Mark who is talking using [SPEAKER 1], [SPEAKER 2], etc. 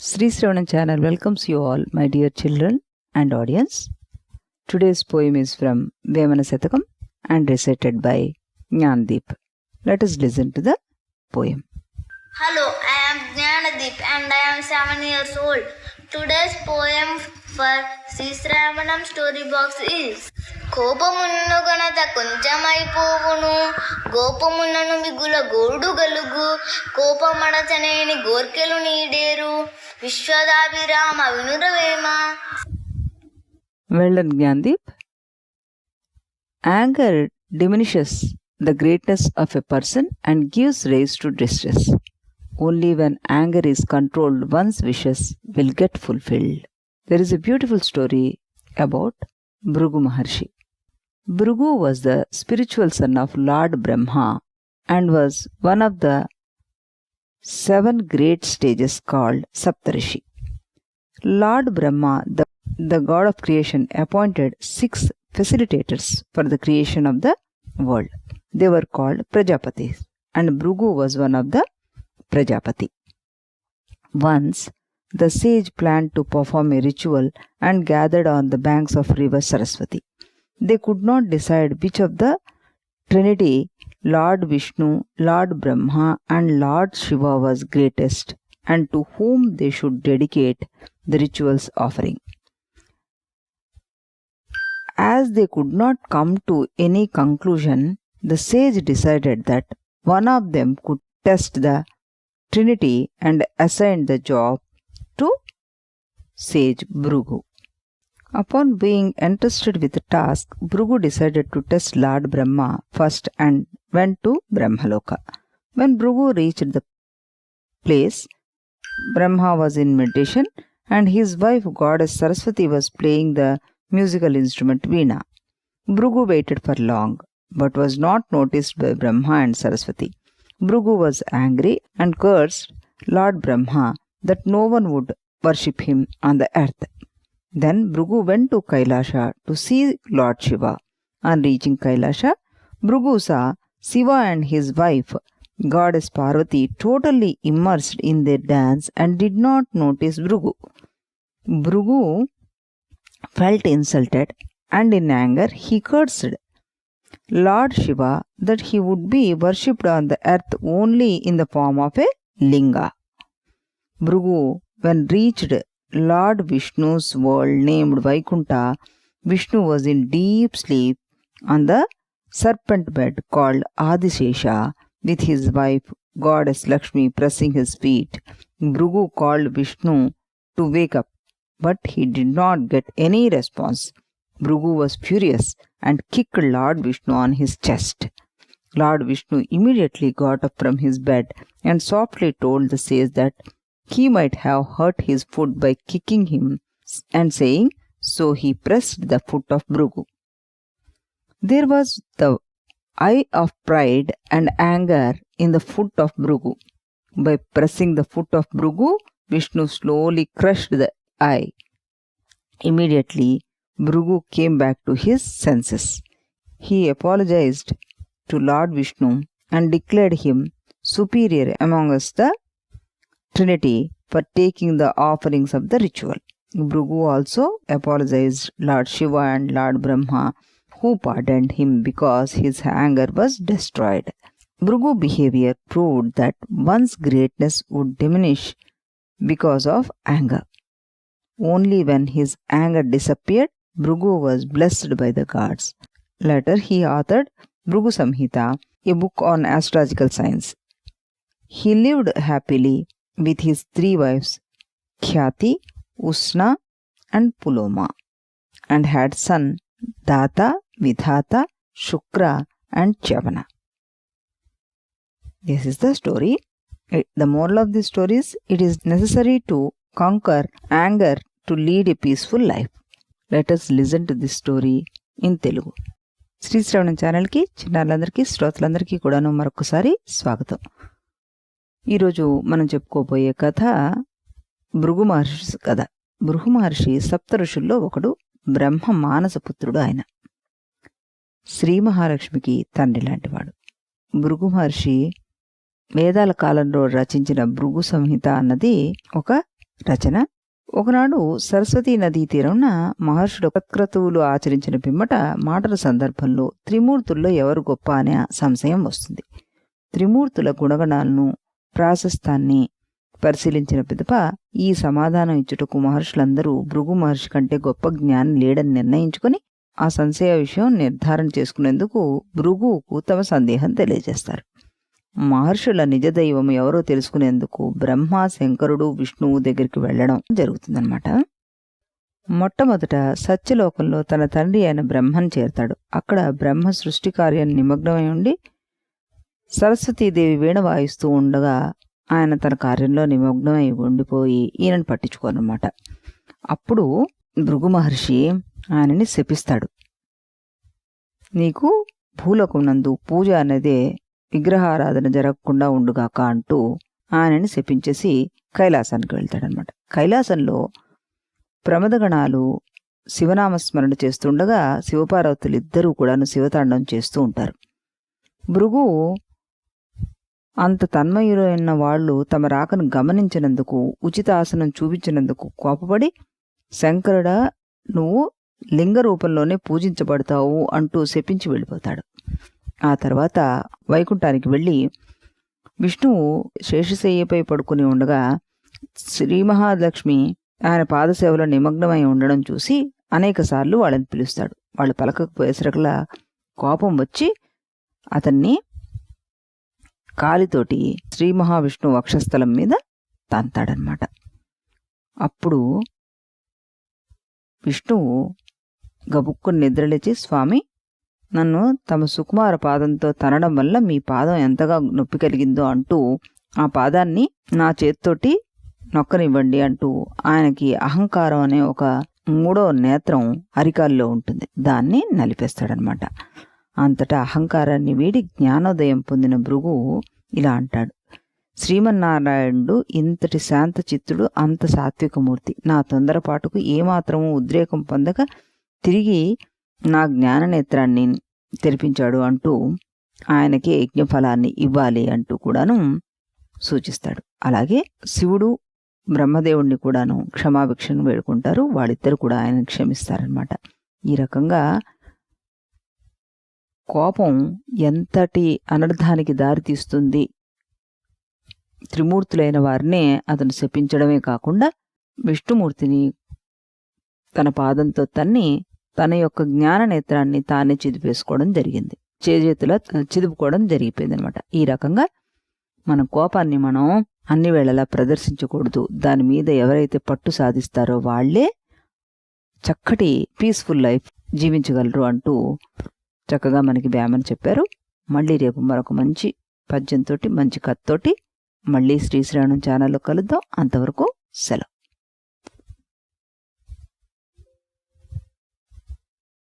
[SPEAKER 1] Sreepada channel welcomes you all, my dear children and audience. Today's poem is from Vemana and recited by Jnandeep. Let us listen to the poem.
[SPEAKER 2] Hello, I am Jnandeep and I am 7 years old. Today's poem for Sreepada story box is kOpamunanu Ganata konchamaipOvunu gOpamunanu migula gOdu galugu gOpamaDachanEni gOrkelu nEDEru viSvadaabhiraama vinura vEma.
[SPEAKER 1] Well done, Jnandeep. Anger diminishes the greatness of a person and gives rise to distress. Only when anger is controlled, one's wishes will get fulfilled. There is a beautiful story about Brugu Maharshi. Brugu was the spiritual son of Lord Brahma and was one of the 7 great stages called Saptarishi. Lord Brahma, the god of creation, appointed 6 facilitators for the creation of the world. They were called Prajapatis, and Brugu was one of the Prajapati. Once, the sage planned to perform a ritual and gathered on the banks of river Saraswati. They could not decide which of the Trinity, Lord Vishnu, Lord Brahma and Lord Shiva was greatest, and to whom they should dedicate the ritual's offering. As they could not come to any conclusion, the sage decided that one of them could test the Trinity and assigned the job to sage Brugu. Upon being entrusted with the task, Brugu decided to test Lord Brahma first and went to Brahmaloka. When Brugu reached the place, Brahma was in meditation and his wife goddess Saraswati was playing the musical instrument Veena. Brugu waited for long but was not noticed by Brahma and Saraswati. Brugu was angry and cursed Lord Brahma that no one would worship him on the earth. Then Brugu went to Kailasha to see Lord Shiva. On reaching Kailasha, Brugu saw Shiva and his wife, goddess Parvati, totally immersed in their dance and did not notice Brugu. Brugu felt insulted and in anger he cursed Lord Shiva that he would be worshipped on the earth only in the form of a linga. Brugu, when reached Lord Vishnu's world named Vaikunta, Vishnu was in deep sleep on the serpent bed called Adisesha with his wife goddess Lakshmi pressing his feet. Brugu called Vishnu to wake up, but he did not get any response. Brugu was furious and kicked Lord Vishnu on his chest. Lord Vishnu immediately got up from his bed and softly told the sage that he might have hurt his foot by kicking him, and saying so he pressed the foot of Brugu. There was the eye of pride and anger in the foot of Brugu. By pressing the foot of Brugu, Vishnu slowly crushed the eye. Immediately, Brugu came back to his senses. He apologized to Lord Vishnu and declared him superior amongst the Trinity for taking the offerings of the ritual. Brugu also apologized Lord Shiva and Lord Brahma, who pardoned him because his anger was destroyed. Brugu's behavior proved that one's greatness would diminish because of anger. Only when his anger disappeared, Brugu was blessed by the gods. Later, he authored Brugu Samhita, a book on astrological science. He lived happily with his 3 wives, Khyati, Usna, and Puloma, and had sons Data, Vidhata, Shukra, and Chavana. This is the story. The moral of this story is it is necessary to conquer anger to lead a peaceful life. Let us listen to this story in Telugu. Srisravanam ఛానల్కి చిన్నారులందరికీ శ్రోతలందరికీ కూడాను మరొకసారి స్వాగతం. ఈరోజు మనం చెప్పుకోబోయే కథ భృగు మహర్షి కథ. భృగు మహర్షి సప్త ఋషుల్లో ఒకడు. బ్రహ్మ మానసపుత్రుడు. ఆయన శ్రీ మహాలక్ష్మికి తండ్రి లాంటివాడు. భృగు మహర్షి వేదాల కాలంలో రచించిన భృగు సంహిత అన్నది ఒక రచన. ఒకనాడు సరస్వతీ నదీ తీరంన మహర్షులు సత్క్రతువులు ఆచరించిన పిమ్మట మాటల సందర్భంలో త్రిమూర్తుల్లో ఎవరు గొప్ప అనే సంశయం వస్తుంది. త్రిమూర్తుల గుణగణాలను, ప్రాశస్తాన్ని పరిశీలించిన పిదప ఈ సమాధానం ఇచ్చుటకు మహర్షులందరూ భృగు మహర్షి కంటే గొప్ప జ్ఞాని లేడని నిర్ణయించుకుని ఆ సంశయ విషయం నిర్ధారణ చేసుకునేందుకు భృగువుకు తమ సందేహం తెలియజేస్తారు. మహర్షుల నిజదైవం ఎవరో తెలుసుకునేందుకు బ్రహ్మ, శంకరుడు, విష్ణువు దగ్గరికి వెళ్లడం జరుగుతుందన్నమాట. మొట్టమొదట సత్యలోకంలో తన తండ్రి అయిన బ్రహ్మను చేరతాడు. అక్కడ బ్రహ్మ సృష్టి కార్యం నిమగ్నమై ఉండి సరస్వతీదేవి వీణ వాయిస్తూ ఉండగా ఆయన తన కార్యంలో నిమగ్నమై ఉండిపోయి ఈయనను పట్టించుకోనమాట. అప్పుడు భృగు మహర్షి ఆయనని శపిస్తాడు. నీకు భూలోకం నందు పూజ అనేదే విగ్రహారాధన జరగకుండా ఉండుగాక అంటూ ఆయనని శపించేసి కైలాసానికి వెళ్తాడనమాట. కైలాసంలో ప్రమదగణాలు శివనామస్మరణ చేస్తుండగా శివపార్వతులు ఇద్దరూ కూడాను శివతాండం చేస్తూ ఉంటారు. భృగు అంత తన్మయులైన వాళ్ళు తమ రాకను గమనించినందుకు, ఉచిత ఆసనం చూపించినందుకు కోపపడి, శంకరుడా, నువ్వు లింగ రూపంలోనే పూజించబడతావు అంటూ శపించి వెళ్ళిపోతాడు. ఆ తర్వాత వైకుంఠానికి వెళ్ళి విష్ణువు శేషశయ్యపై పడుకుని ఉండగా శ్రీ మహాలక్ష్మి ఆయన పాదసేవలో నిమగ్నమై ఉండడం చూసి అనేకసార్లు వాళ్ళని పిలుస్తాడు. వాళ్ళు పలకకపోయేసరికలా కోపం వచ్చి అతన్ని కాలితోటి శ్రీ మహావిష్ణువు వక్షస్థలం మీద తంతాడనమాట. అప్పుడు విష్ణువు గబుక్కుని నిద్రలేచి, స్వామి, నన్ను తమ సుకుమార పాదంతో తనడం వల్ల మీ పాదం ఎంతగా నొప్పి కలిగిందో అంటూ ఆ పాదాన్ని నా చేత్తోటి నొక్కనివ్వండి అంటూ ఆయనకి అహంకారం అనే ఒక 3వ నేత్రం అరికాల్లో ఉంటుంది, దాన్ని నలిపేస్తాడనమాట. అంతటా అహంకారాన్ని వీడి జ్ఞానోదయం పొందిన భృగు ఇలా అంటాడు: శ్రీమన్నారాయణుడు ఇంతటి శాంత చిత్తుడు, అంత సాత్వికమూర్తి, నా తొందరపాటుకు ఏమాత్రము ఉద్రేకం పొందక తిరిగి నా జ్ఞాననేత్రాన్ని తెరిపించాడు అంటూ ఆయనకి యజ్ఞఫలాన్ని ఇవ్వాలి అంటూ కూడాను సూచిస్తాడు. అలాగే శివుడు బ్రహ్మదేవుణ్ణి కూడాను క్షమాభిక్షను వేడుకుంటారు. వాళ్ళిద్దరు కూడా ఆయన క్షమిస్తారనమాట. ఈ రకంగా కోపం ఎంతటి అనర్థానికి దారితీస్తుంది, త్రిమూర్తులైన వారినే అతను శపించడమే కాకుండా విష్ణుమూర్తిని తన పాదంతో తన్ని తన యొక్క జ్ఞాన నేత్రాన్ని తానే చిదిపేసుకోవడం జరిగింది, చేతుల చిదుపుకోవడం జరిగిపోయింది అనమాట. ఈ రకంగా మన కోపాన్ని మనం అన్ని వేళలా ప్రదర్శించకూడదు. దాని మీద ఎవరైతే పట్టు సాధిస్తారో వాళ్లే చక్కటి పీస్ఫుల్ లైఫ్ జీవించగలరు అంటూ చక్కగా మనకి వేమన చెప్పారు. మళ్ళీ రేపు మరొక మంచి పద్యంతో, మంచి కథతోటి మళ్ళీ శ్రీశ్రావణం ఛానల్లో కలుద్దాం. అంతవరకు సెలవు.